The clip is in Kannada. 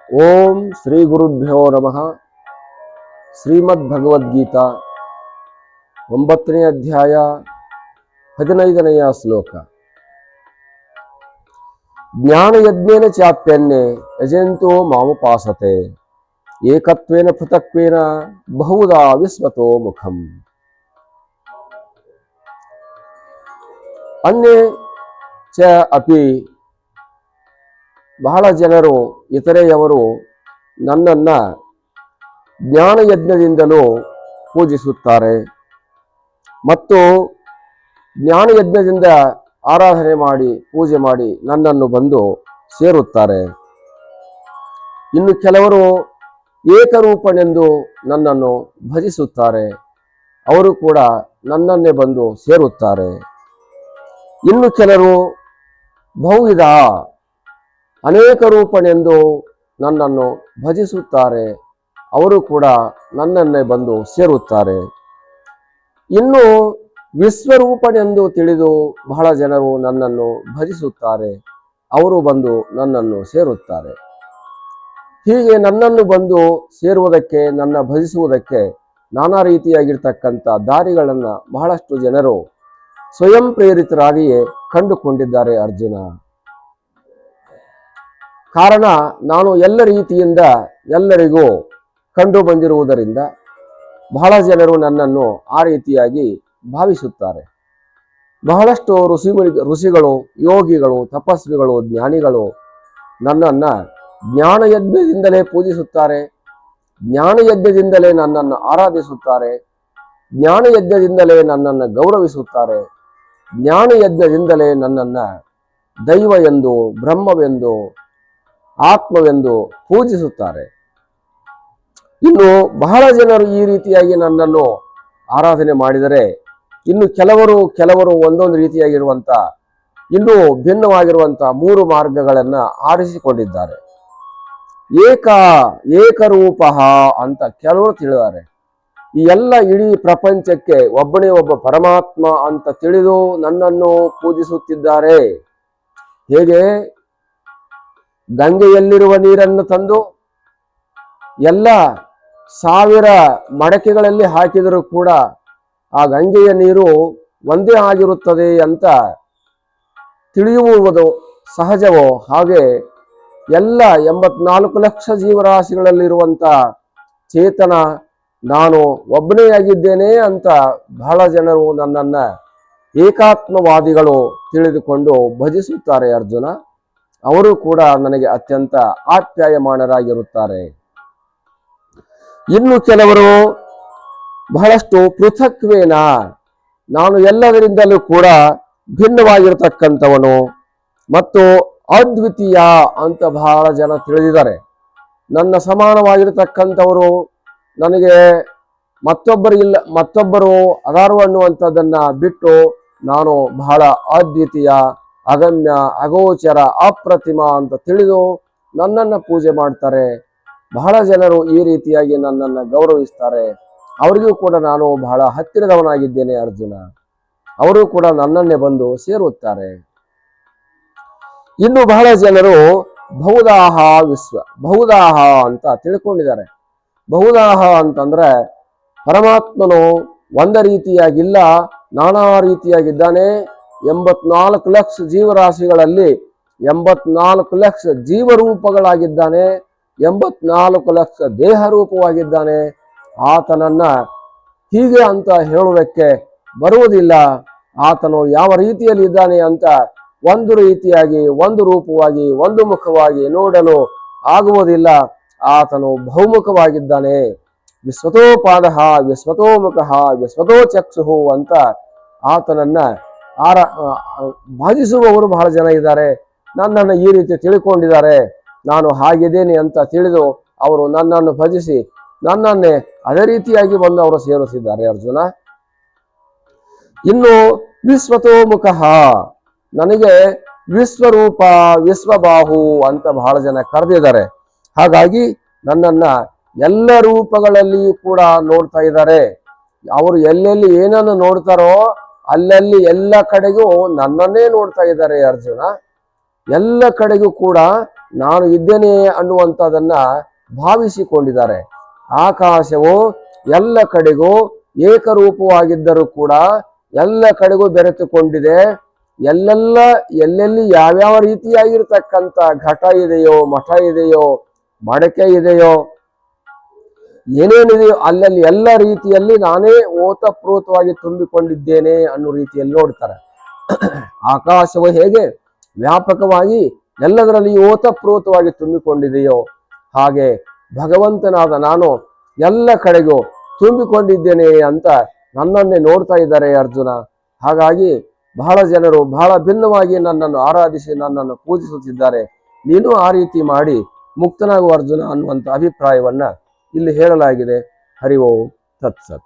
ಓಂ ಶ್ರೀ ಗುರುಭ್ಯೋ ನಮಃ. ಶ್ರೀಮದ್ ಭಗವದ್ಗೀತಾ 9ನೇ ಅಧ್ಯಾಯ 15ನೆಯ ಶ್ಲೋಕ. ಜ್ಞಾನಯಜ್ಞೇನ ಚಾಪ್ಯನ್ನೇ ಯಜಂತೋ ಮಾಮುಪಾಸತೆ ಏಕತ್ವೇನ ಪೃಥಕ್ವೇನ ಬಹುಧಾ ವಿಸ್ಮತೋ ಮುಖಂ. ಅನ್ಯೇ ಚ ಅಪಿ, ಬಹಳ ಜನರು ಇತರೆಯವರು ನನ್ನನ್ನ ಜ್ಞಾನಯಜ್ಞದಿಂದಲೂ ಪೂಜಿಸುತ್ತಾರೆ ಮತ್ತು ಜ್ಞಾನಯಜ್ಞದಿಂದ ಆರಾಧನೆ ಮಾಡಿ ಪೂಜೆ ಮಾಡಿ ನನ್ನನ್ನು ಬಂದು ಸೇರುತ್ತಾರೆ. ಇನ್ನು ಕೆಲವರು ಏಕರೂಪನೆಂದು ನನ್ನನ್ನು ಭಜಿಸುತ್ತಾರೆ, ಅವರು ಕೂಡ ನನ್ನನ್ನೇ ಬಂದು ಸೇರುತ್ತಾರೆ. ಇನ್ನು ಕೆಲವರು ಬಹುವಿಧ ಅನೇಕ ರೂಪನೆಂದು ನನ್ನನ್ನು ಭಜಿಸುತ್ತಾರೆ, ಅವರು ಕೂಡ ನನ್ನನ್ನೇ ಬಂದು ಸೇರುತ್ತಾರೆ. ಇನ್ನು ವಿಶ್ವರೂಪನೆಂದು ತಿಳಿದು ಬಹಳ ಜನರು ನನ್ನನ್ನು ಭಜಿಸುತ್ತಾರೆ, ಅವರು ಬಂದು ನನ್ನನ್ನು ಸೇರುತ್ತಾರೆ. ಹೀಗೆ ನನ್ನನ್ನು ಬಂದು ಸೇರುವುದಕ್ಕೆ, ನನ್ನ ಭಜಿಸುವುದಕ್ಕೆ ನಾನಾ ರೀತಿಯಾಗಿರ್ತಕ್ಕಂಥ ದಾರಿಗಳನ್ನು ಬಹಳಷ್ಟು ಜನರು ಸ್ವಯಂ ಪ್ರೇರಿತರಾಗಿಯೇ ಕಂಡುಕೊಂಡಿದ್ದಾರೆ ಅರ್ಜುನ. ಕಾರಣ ನಾನು ಎಲ್ಲ ರೀತಿಯಿಂದ ಎಲ್ಲರಿಗೂ ಕಂಡು ಬಂದಿರುವುದರಿಂದ ಬಹಳ ಜನರು ನನ್ನನ್ನು ಆ ರೀತಿಯಾಗಿ ಭಾವಿಸುತ್ತಾರೆ. ಬಹಳಷ್ಟು ಋಷಿಗಳು, ಯೋಗಿಗಳು, ತಪಸ್ವಿಗಳು, ಜ್ಞಾನಿಗಳು ನನ್ನನ್ನು ಜ್ಞಾನಯಜ್ಞದಿಂದಲೇ ಪೂಜಿಸುತ್ತಾರೆ, ಜ್ಞಾನಯಜ್ಞದಿಂದಲೇ ನನ್ನನ್ನು ಆರಾಧಿಸುತ್ತಾರೆ, ಜ್ಞಾನಯಜ್ಞದಿಂದಲೇ ನನ್ನನ್ನು ಗೌರವಿಸುತ್ತಾರೆ, ಜ್ಞಾನಯಜ್ಞದಿಂದಲೇ ನನ್ನನ್ನು ದೈವ ಎಂದು, ಬ್ರಹ್ಮವೆಂದು, ಆತ್ಮವೆಂದು ಪೂಜಿಸುತ್ತಾರೆ. ಇನ್ನು ಬಹಳ ಜನರು ಈ ರೀತಿಯಾಗಿ ನನ್ನನ್ನು ಆರಾಧನೆ ಮಾಡಿದರೆ, ಇನ್ನು ಕೆಲವರು ಒಂದೊಂದು ರೀತಿಯಾಗಿರುವಂಥ ಇನ್ನೂ ಭಿನ್ನವಾಗಿರುವಂಥ 3 ಮಾರ್ಗಗಳನ್ನು ಆರಿಸಿಕೊಂಡಿದ್ದಾರೆ. ಏಕರೂಪ ಅಂತ ಕೆಲವರು ತಿಳಿದಾರೆ. ಈ ಎಲ್ಲ ಇಡೀ ಪ್ರಪಂಚಕ್ಕೆ ಒಬ್ಬನೇ ಒಬ್ಬ ಪರಮಾತ್ಮ ಅಂತ ತಿಳಿದು ನನ್ನನ್ನು ಪೂಜಿಸುತ್ತಿದ್ದಾರೆ. ಹೇಗೆ ಗಂಗೆಯಲ್ಲಿರುವ ನೀರನ್ನು ತಂದು ಎಲ್ಲ 1000 ಮಡಕೆಗಳಲ್ಲಿ ಹಾಕಿದರೂ ಕೂಡ ಆ ಗಂಗೆಯ ನೀರು ಒಂದೇ ಆಗಿರುತ್ತದೆ ಅಂತ ತಿಳಿಯುವುದು ಸಹಜವೋ, ಹಾಗೆ ಎಲ್ಲ 84 ಲಕ್ಷ ಜೀವರಾಶಿಗಳಲ್ಲಿರುವಂಥ ಚೇತನ ನಾನು ಒಬ್ಬನೇ ಆಗಿದ್ದೇನೆ ಅಂತ ಬಹಳ ಜನರು ನನ್ನನ್ನು ಏಕಾತ್ಮವಾದಿಗಳು ತಿಳಿದುಕೊಂಡು ಭಜಿಸುತ್ತಾರೆ ಅರ್ಜುನ. ಅವರು ಕೂಡ ನನಗೆ ಅತ್ಯಂತ ಆಪ್ಯಾಯಮಾನರಾಗಿರುತ್ತಾರೆ. ಇನ್ನು ಕೆಲವರು ಬಹಳಷ್ಟು ಪೃಥಕ್ವೇನ, ನಾನು ಎಲ್ಲದರಿಂದಲೂ ಕೂಡ ಭಿನ್ನವಾಗಿರತಕ್ಕಂಥವನು ಮತ್ತು ಅದ್ವಿತೀಯ ಅಂತ ಬಹಳ ಜನ ತಿಳಿದಿದ್ದಾರೆ. ನನ್ನ ಸಮಾನವಾಗಿರತಕ್ಕಂಥವರು, ನನಗೆ ಮತ್ತೊಬ್ಬರು ಅದಾರು ಅನ್ನುವಂಥದ್ದನ್ನು ಬಿಟ್ಟು ನಾನು ಬಹಳ ಅದ್ವಿತೀಯ, ಅಗಮ್ಯ, ಅಗೋಚರ, ಅಪ್ರತಿಮ ಅಂತ ತಿಳಿದು ನನ್ನನ್ನು ಪೂಜೆ ಮಾಡ್ತಾರೆ. ಬಹಳ ಜನರು ಈ ರೀತಿಯಾಗಿ ನನ್ನನ್ನು ಗೌರವಿಸ್ತಾರೆ. ಅವರಿಗೂ ಕೂಡ ನಾನು ಬಹಳ ಹತ್ತಿರದವನಾಗಿದ್ದೇನೆ ಅರ್ಜುನ. ಅವರು ಕೂಡ ನನ್ನನ್ನೇ ಬಂದು ಸೇರುತ್ತಾರೆ. ಇನ್ನು ಬಹಳ ಜನರು ಬಹುದಾಹ ಅಂತ ತಿಳ್ಕೊಂಡಿದ್ದಾರೆ. ಬಹುದಾಹ ಅಂತಂದ್ರೆ ಪರಮಾತ್ಮನು ಒಂದ ರೀತಿಯಾಗಿಲ್ಲ, ನಾನಾ ರೀತಿಯಾಗಿದ್ದಾನೆ. 84 ಲಕ್ಷ ಜೀವರಾಶಿಗಳಲ್ಲಿ 84 ಲಕ್ಷ ಜೀವರೂಪಗಳಾಗಿದ್ದಾನೆ, 84 ಲಕ್ಷ ದೇಹ ರೂಪವಾಗಿದ್ದಾನೆ. ಆತನನ್ನ ಹೀಗೆ ಅಂತ ಹೇಳುವುದಕ್ಕೆ ಬರುವುದಿಲ್ಲ. ಆತನು ಯಾವ ರೀತಿಯಲ್ಲಿ ಇದ್ದಾನೆ ಅಂತ ಒಂದು ರೀತಿಯಾಗಿ, ಒಂದು ರೂಪವಾಗಿ, ಒಂದು ಮುಖವಾಗಿ ನೋಡಲು ಆಗುವುದಿಲ್ಲ. ಆತನು ಬಹುಮುಖವಾಗಿದ್ದಾನೆ. ವಿಶ್ವತೋಪಾದ, ವಿಶ್ವತೋಮುಖ, ವಿಶ್ವತೋ ಚಕ್ಷು ಅಂತ ಆತನನ್ನ ಭಾಜಿಸುವವರು ಬಹಳ ಜನ ಇದ್ದಾರೆ. ನನ್ನನ್ನು ಈ ರೀತಿ ತಿಳ್ಕೊಂಡಿದ್ದಾರೆ, ನಾನು ಹಾಗಿದ್ದೇನೆ ಅಂತ ತಿಳಿದು ಅವರು ನನ್ನನ್ನು ಭಜಿಸಿ ನನ್ನನ್ನೇ ಅದೇ ರೀತಿಯಾಗಿ ಬಂದು ಅವರು ಸೇರಿಸಿದ್ದಾರೆ ಅರ್ಜುನ. ಇನ್ನು ವಿಶ್ವತೋಮುಖ, ನನಗೆ ವಿಶ್ವರೂಪ, ವಿಶ್ವಬಾಹು ಅಂತ ಬಹಳ ಜನ ಕರೆದಿದ್ದಾರೆ. ಹಾಗಾಗಿ ನನ್ನನ್ನ ಎಲ್ಲ ರೂಪಗಳಲ್ಲಿಯೂ ಕೂಡ ನೋಡ್ತಾ ಇದ್ದಾರೆ. ಅವರು ಎಲ್ಲೆಲ್ಲಿ ಏನನ್ನು ನೋಡ್ತಾರೋ ಅಲ್ಲಲ್ಲಿ ಎಲ್ಲ ಕಡೆಗೂ ನನ್ನನ್ನೇ ನೋಡ್ತಾ ಇದ್ದಾರೆ ಅರ್ಜುನ. ಎಲ್ಲ ಕಡೆಗೂ ಕೂಡ ನಾನು ಇದ್ದೇನೆ ಅನ್ನುವಂಥದ್ದನ್ನ ಭಾವಿಸಿಕೊಂಡಿದ್ದಾರೆ. ಆಕಾಶವು ಎಲ್ಲ ಕಡೆಗೂ ಏಕರೂಪವಾಗಿದ್ದರೂ ಕೂಡ ಎಲ್ಲ ಕಡೆಗೂ ಬೆರೆತುಕೊಂಡಿದೆ. ಎಲ್ಲೆಲ್ಲಿ ಯಾವ್ಯಾವ ರೀತಿಯಾಗಿರ್ತಕ್ಕಂಥ ಘಟ ಇದೆಯೋ, ಮಠ ಇದೆಯೋ, ಮಡಕೆ ಇದೆಯೋ, ಏನೇನಿದೆಯೋ ಅಲ್ಲಲ್ಲಿ ಎಲ್ಲ ರೀತಿಯಲ್ಲಿ ನಾನೇ ಓತಪ್ರೋತವಾಗಿ ತುಂಬಿಕೊಂಡಿದ್ದೇನೆ ಅನ್ನೋ ರೀತಿಯಲ್ಲಿ ನೋಡ್ತಾರೆ. ಆಕಾಶವು ಹೇಗೆ ವ್ಯಾಪಕವಾಗಿ ಎಲ್ಲದರಲ್ಲಿ ಓತಪ್ರೋತವಾಗಿ ತುಂಬಿಕೊಂಡಿದೆಯೋ ಹಾಗೆ ಭಗವಂತನಾದ ನಾನು ಎಲ್ಲ ಕಡೆಗೂ ತುಂಬಿಕೊಂಡಿದ್ದೇನೆ ಅಂತ ನನ್ನನ್ನೇ ನೋಡ್ತಾ ಇದ್ದಾರೆ ಅರ್ಜುನ. ಹಾಗಾಗಿ ಬಹಳ ಜನರು ಬಹಳ ಭಿನ್ನವಾಗಿ ನನ್ನನ್ನು ಆರಾಧಿಸಿ ನನ್ನನ್ನು ಪೂಜಿಸುತ್ತಿದ್ದಾರೆ. ನೀನು ಆ ರೀತಿ ಮಾಡಿ ಮುಕ್ತನಾಗುವ ಅರ್ಜುನ ಅನ್ನುವಂಥ ಅಭಿಪ್ರಾಯವನ್ನ ಇಲ್ಲಿ ಹೇಳಲಾಗಿದೆ. ಹರಿ ಓಂ ತತ್ಸತ್.